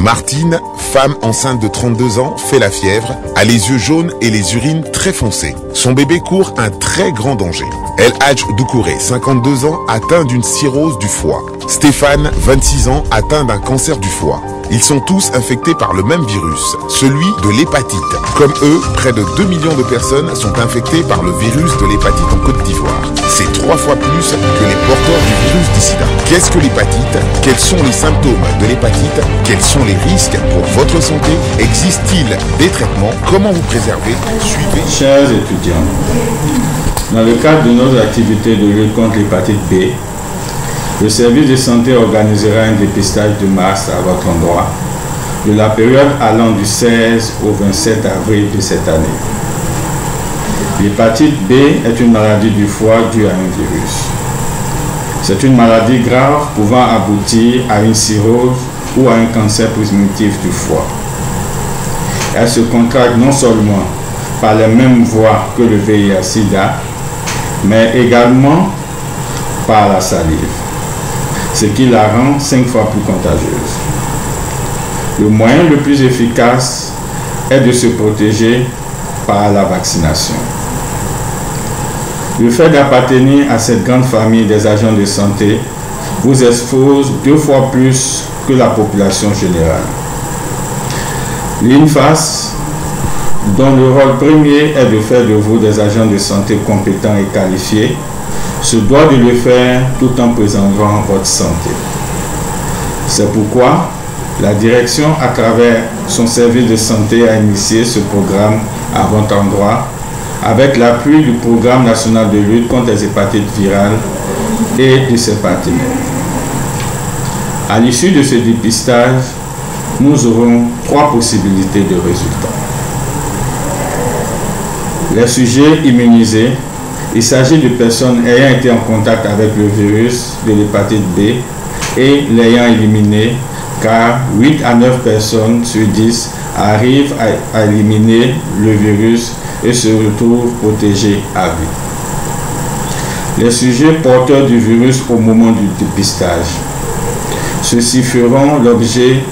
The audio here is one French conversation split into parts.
Martine, femme enceinte de 32 ans, fait la fièvre, a les yeux jaunes et les urines très foncées. Son bébé court un très grand danger. El Hadj Doucouré, 52 ans, atteint d'une cirrhose du foie. Stéphane, 26 ans, atteint d'un cancer du foie. Ils sont tous infectés par le même virus, celui de l'hépatite. Comme eux, près de 2 millions de personnes sont infectées par le virus de l'hépatite en Côte d'Ivoire. C'est 3 fois plus que les porteurs du virus du sida. Qu'est-ce que l'hépatite? Quels sont les symptômes de l'hépatite? Quels sont les risques pour votre santé? Existe-t-il des traitements? Comment vous préserver? Suivez. Chers étudiants, dans le cadre de nos activités de lutte contre l'hépatite B, le service de santé organisera un dépistage de masse à votre endroit de la période allant du 16 au 27 avril de cette année. L'hépatite B est une maladie du foie due à un virus. C'est une maladie grave pouvant aboutir à une cirrhose ou à un cancer primitif du foie. Elle se contracte non seulement par les mêmes voies que le VIH-Sida, mais également par la salive, ce qui la rend 5 fois plus contagieuse. Le moyen le plus efficace est de se protéger par la vaccination. Le fait d'appartenir à cette grande famille des agents de santé vous expose 2 fois plus que la population générale. L'INFAS, dont le rôle premier est de faire de vous des agents de santé compétents et qualifiés, se doit de le faire tout en préservant votre santé. C'est pourquoi la direction, à travers son service de santé, a initié ce programme à votre endroit avec l'appui du Programme national de lutte contre les hépatites virales et de ses partenaires. À l'issue de ce dépistage, nous aurons 3 possibilités de résultats. Les sujets immunisés, il s'agit de personnes ayant été en contact avec le virus de l'hépatite B et l'ayant éliminé, car 8 à 9 personnes sur 10 arrivent à éliminer le virus et se retrouvent protégés à vie. Les sujets porteurs du virus au moment du dépistage. Ceux-ci feront l'objet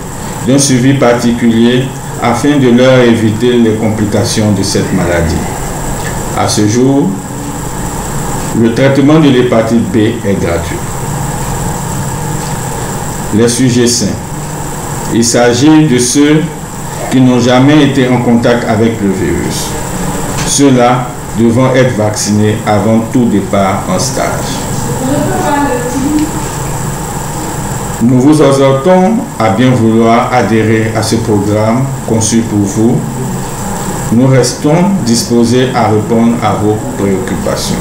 d'un suivi particulier afin de leur éviter les complications de cette maladie. À ce jour, le traitement de l'hépatite B est gratuit. Les sujets sains. Il s'agit de ceux qui n'ont jamais été en contact avec le virus. Ceux-là devront être vaccinés avant tout départ en stage. Nous vous exhortons à bien vouloir adhérer à ce programme conçu pour vous. Nous restons disposés à répondre à vos préoccupations.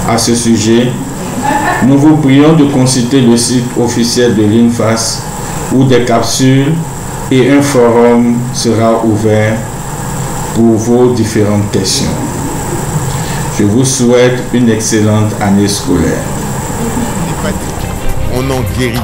À ce sujet, nous vous prions de consulter le site officiel de l'INFAS où des capsules et un forum sera ouvert pour vos différentes questions. Je vous souhaite une excellente année scolaire. On en guérit.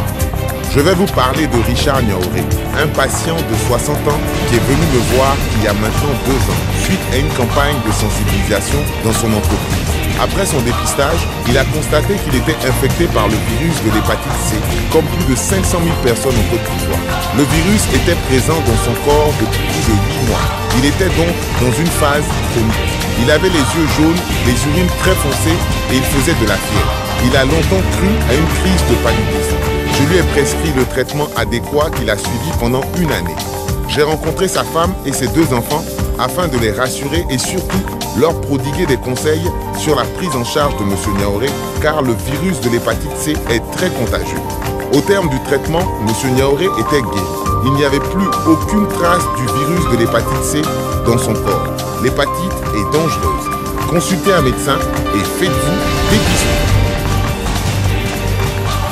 Je vais vous parler de Richard Niaouré, un patient de 60 ans qui est venu me voir il y a maintenant 2 ans, suite à une campagne de sensibilisation dans son entreprise. Après son dépistage, il a constaté qu'il était infecté par le virus de l'hépatite C, comme plus de 500 000 personnes en Côte d'Ivoire. Le virus était présent dans son corps depuis plus de 8 mois. Il était donc dans une phase chronique. Il avait les yeux jaunes, les urines très foncées et il faisait de la fièvre. Il a longtemps cru à une crise de paludisme. Je lui ai prescrit le traitement adéquat qu'il a suivi pendant 1 année. J'ai rencontré sa femme et ses 2 enfants afin de les rassurer et surtout leur prodiguer des conseils sur la prise en charge de M. Niaouré car le virus de l'hépatite C est très contagieux. Au terme du traitement, M. Niaouré était guéri. Il n'y avait plus aucune trace du virus de l'hépatite C dans son corps. L'hépatite est dangereuse. Consultez un médecin et faites-vous dépister.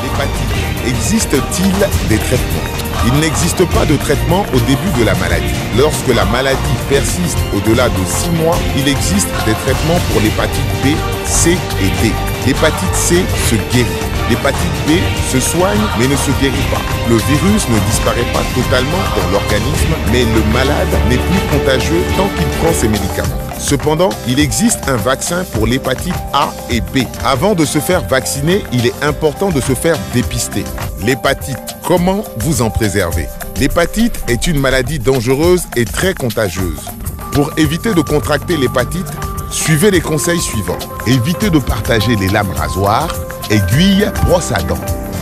L'hépatite, existe-t-il des traitements? Il n'existe pas de traitement au début de la maladie. Lorsque la maladie persiste au-delà de 6 mois, il existe des traitements pour l'hépatite B, C et D. L'hépatite C se guérit. L'hépatite B se soigne mais ne se guérit pas. Le virus ne disparaît pas totalement dans l'organisme, mais le malade n'est plus contagieux tant qu'il prend ses médicaments. Cependant, il existe un vaccin pour l'hépatite A et B. Avant de se faire vacciner, il est important de se faire dépister. L'hépatite, comment vous en préserver? L'hépatite est une maladie dangereuse et très contagieuse. Pour éviter de contracter l'hépatite, suivez les conseils suivants. Évitez de partager les lames rasoirs, aiguilles, brosse à dents.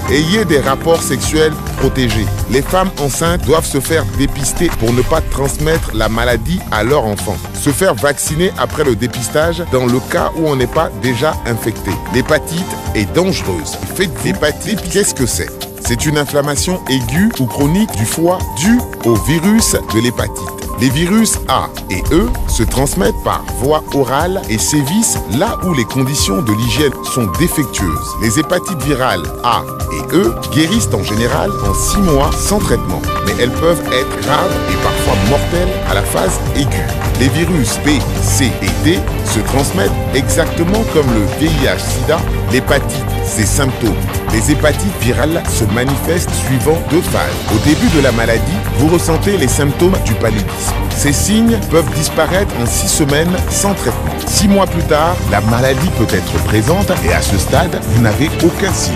Ayez des rapports sexuels protégés. Les femmes enceintes doivent se faire dépister pour ne pas transmettre la maladie à leur enfant. Se faire vacciner après le dépistage dans le cas où on n'est pas déjà infecté. L'hépatite est dangereuse. L'hépatite, qu'est-ce que c'est? C'est une inflammation aiguë ou chronique du foie due au virus de l'hépatite. Les virus A et E se transmettent par voie orale et sévissent là où les conditions de l'hygiène sont défectueuses. Les hépatites virales A et E guérissent en général en 6 mois sans traitement, mais elles peuvent être graves et parfois mortelles à la phase aiguë. Les virus B, C et D se transmettent exactement comme le VIH-Sida, l'hépatite, ses symptômes. Les hépatites virales se manifestent suivant 2 phases. Au début de la maladie, vous ressentez les symptômes du paludisme. Ces signes peuvent disparaître en 6 semaines sans traitement. 6 mois plus tard, la maladie peut être présente et à ce stade, vous n'avez aucun signe.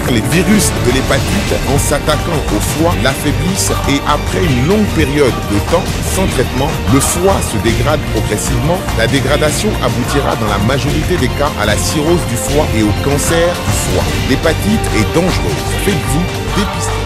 Les virus de l'hépatite, en s'attaquant au foie, l'affaiblissent et après une longue période de temps sans traitement, le foie se dégrade progressivement. La dégradation aboutira dans la majorité des cas à la cirrhose du foie et au cancer du foie. L'hépatite est dangereuse. Faites-vous dépister.